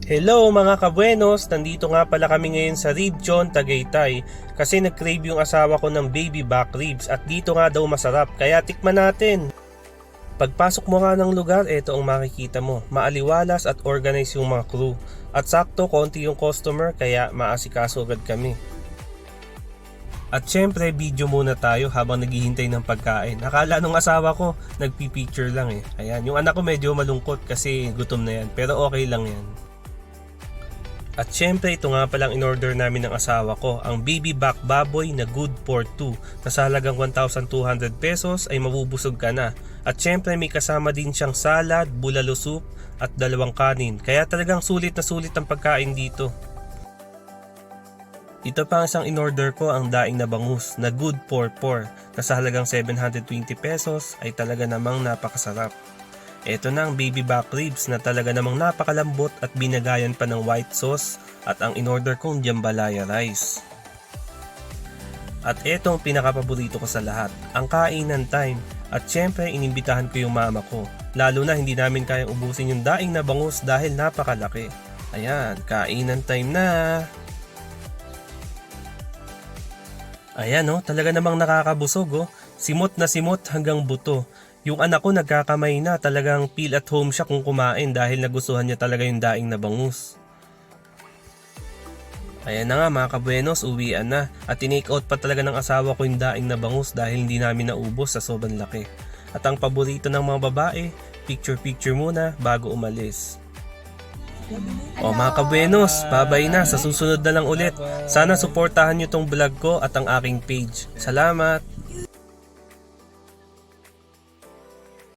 Hello mga kabuenos, nandito nga pala kami ngayon sa Ribjon, Tagaytay kasi nag-crave yung asawa ko ng baby back ribs at dito nga daw masarap kaya tikman natin. Pagpasok mo nga ng lugar, ito ang makikita mo, maaliwalas at organize yung mga crew at sakto konti yung customer kaya maasikaso agad kami. At syempre video muna tayo habang naghihintay ng pagkain. Akala nung asawa ko nagpipicture lang eh. Ayan, yung anak ko medyo malungkot kasi gutom na yan pero okay lang yan. At syempre ito nga palang in-order namin ng asawa ko, ang baby back baboy na good for 2 na sa halagang 1,200 pesos ay mabubusog ka na. At syempre may kasama din siyang salad, bulalo soup at dalawang kanin. Kaya talagang sulit na sulit ang pagkain dito. Ito pa ang isang in-order ko, ang daing na bangus na good for 4 na sa halagang 720 pesos ay talaga namang napakasarap. Ito na ang baby back ribs na talaga namang napakalambot at binagayan pa ng white sauce at ang in-order kong jambalaya rice. At ito ang pinakapaborito ko sa lahat, ang kainan time. At syempre inimbitahan ko yung mama ko, lalo na hindi namin kayang ubusin yung daing na bangus dahil napakalaki. Ayan, kainan time na! Ayan talaga namang nakakabusog simot na simot hanggang buto. Yung anak ko nagkakamay na, talagang feel at home siya kung kumain dahil nagustuhan niya talaga yung daing na bangus. Ayan na nga mga kabuenos, uwian na at tinake out pa talaga ng asawa ko yung daing na bangus dahil hindi namin naubos sa sobrang laki. At ang paborito ng mga babae, picture muna bago umalis. O mga kabuenos, babay na, sa susunod na lang ulit. Sana suportahan nyo tong vlog ko at ang aking page. Salamat!